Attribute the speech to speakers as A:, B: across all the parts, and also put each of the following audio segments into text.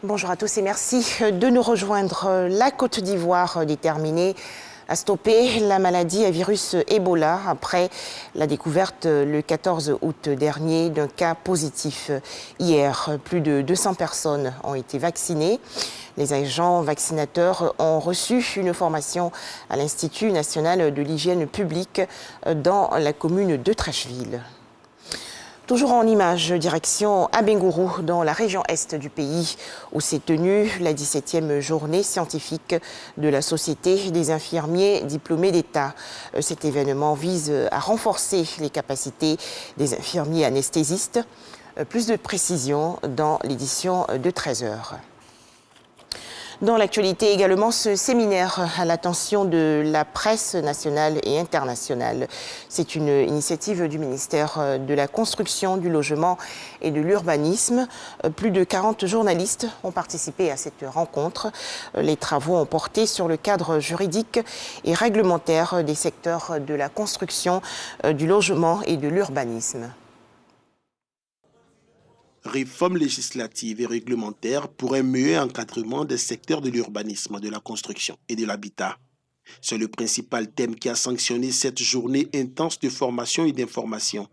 A: Bonjour à tous et merci de nous rejoindre. La Côte d'Ivoire déterminée à stopper la maladie à virus Ebola après la découverte le 14 août dernier d'un cas positif. Hier, plus de 200 personnes ont été vaccinées. Les agents vaccinateurs ont reçu une formation à l'Institut national de l'hygiène publique dans la commune de Treichville. Toujours en images, direction Abengourou, dans la région est du pays, où s'est tenue la 17e journée scientifique de la Société des infirmiers diplômés d'État. Cet événement vise à renforcer les capacités des infirmiers anesthésistes. Plus de précisions dans l'édition de 13h. Dans l'actualité également, ce séminaire à l'attention de la presse nationale et internationale. C'est une initiative du ministère de la Construction, du Logement et de l'Urbanisme. Plus de 40 journalistes ont participé à cette rencontre. Les travaux ont porté sur le cadre juridique et réglementaire des secteurs de la construction, du logement et de l'urbanisme.
B: Réforme législative et réglementaire pour un meilleur encadrement des secteurs de l'urbanisme, de la construction et de l'habitat. C'est le principal thème qui a sanctionné cette journée intense de formation et d'information.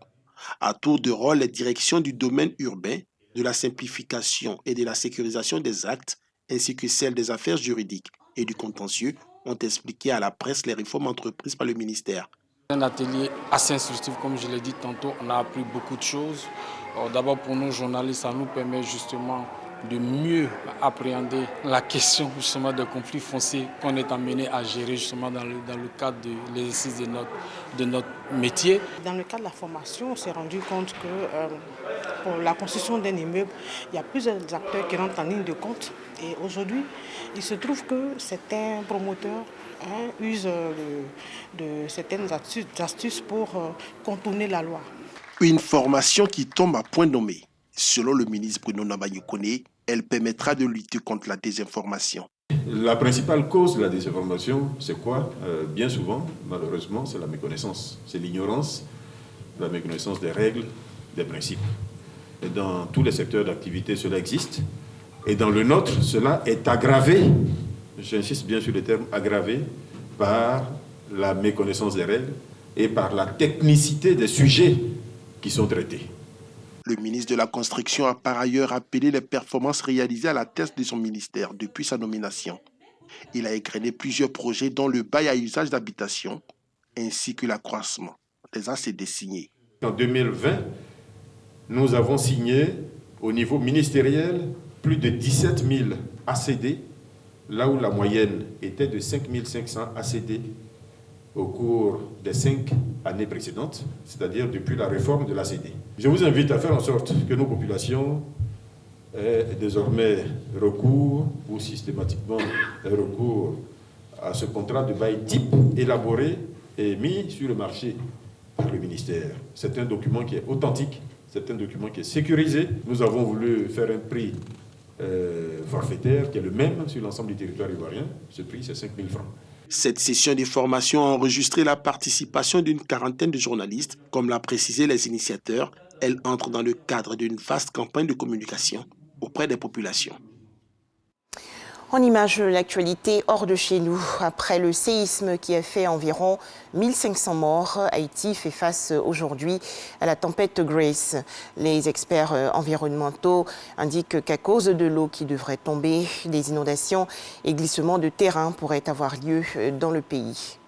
B: À tour de rôle, les directions du domaine urbain, de la simplification et de la sécurisation des actes, ainsi que celles des affaires juridiques et du contentieux, ont expliqué à la presse les réformes entreprises par le ministère.
C: Un atelier assez instructif, comme je l'ai dit tantôt, on a appris beaucoup de choses. D'abord pour nous journalistes, ça nous permet justement de mieux appréhender la question justement des conflits fonciers qu'on est amené à gérer justement dans le cadre de l'exercice de notre métier.
D: Dans le cadre de la formation, on s'est rendu compte que pour la construction d'un immeuble, il y a plusieurs acteurs qui rentrent en ligne de compte. Et aujourd'hui, il se trouve que certains promoteurs usent de certaines astuces pour contourner la loi.
B: Une formation qui tombe à point nommé. Selon le ministre Bruno Nabayokone, elle permettra de lutter contre la désinformation.
E: La principale cause de la désinformation, c'est quoi? Bien souvent, malheureusement, c'est la méconnaissance. C'est l'ignorance, la méconnaissance des règles, des principes. Et dans tous les secteurs d'activité, cela existe. Et dans le nôtre, cela est aggravé, j'insiste bien sur le terme aggravé, par la méconnaissance des règles et par la technicité des sujets qui sont traités.
B: Le ministre de la Construction a par ailleurs appelé les performances réalisées à la tête de son ministère depuis sa nomination. Il a égrené plusieurs projets dont le bail à usage d'habitation ainsi que l'accroissement des ACD signés.
E: En 2020, nous avons signé au niveau ministériel plus de 17 000 ACD, là où la moyenne était de 5 500 ACD au cours des 5 années précédentes, c'est-à-dire depuis la réforme de l'ACD. Je vous invite à faire en sorte que nos populations aient désormais recours, ou systématiquement recours à ce contrat de bail type élaboré et mis sur le marché par le ministère. C'est un document qui est authentique, c'est un document qui est sécurisé. Nous avons voulu faire un prix forfaitaire qui est le même sur l'ensemble du territoire ivoirien. Ce prix, c'est 5 000 francs.
B: Cette session de formation a enregistré la participation d'une quarantaine de journalistes. Comme l'a précisé les initiateurs, elle entre dans le cadre d'une vaste campagne de communication auprès des populations.
A: En image, l'actualité hors de chez nous. Après le séisme qui a fait environ 1500 morts, Haïti fait face aujourd'hui à la tempête Grace. Les experts environnementaux indiquent qu'à cause de l'eau qui devrait tomber, des inondations et glissements de terrain pourraient avoir lieu dans le pays.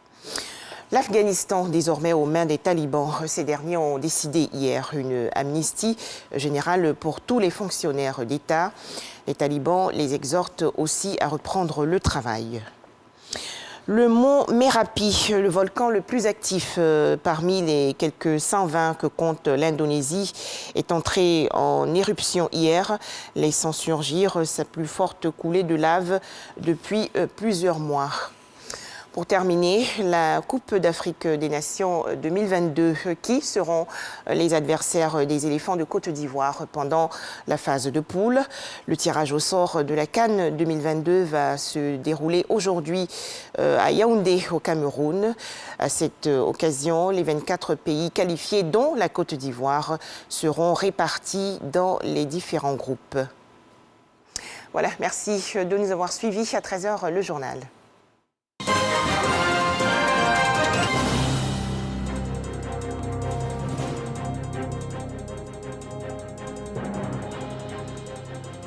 A: L'Afghanistan, désormais aux mains des talibans. Ces derniers ont décidé hier une amnistie générale pour tous les fonctionnaires d'État. Les talibans les exhortent aussi à reprendre le travail. Le mont Merapi, le volcan le plus actif parmi les quelques 120 que compte l'Indonésie, est entré en éruption hier, laissant surgir sa plus forte coulée de lave depuis plusieurs mois. Pour terminer, la Coupe d'Afrique des Nations 2022, qui seront les adversaires des éléphants de Côte d'Ivoire pendant la phase de poule. Le tirage au sort de la CAN 2022 va se dérouler aujourd'hui à Yaoundé, au Cameroun. À cette occasion, les 24 pays qualifiés, dont la Côte d'Ivoire, seront répartis dans les différents groupes. Voilà, merci de nous avoir suivis. À 13h, le journal.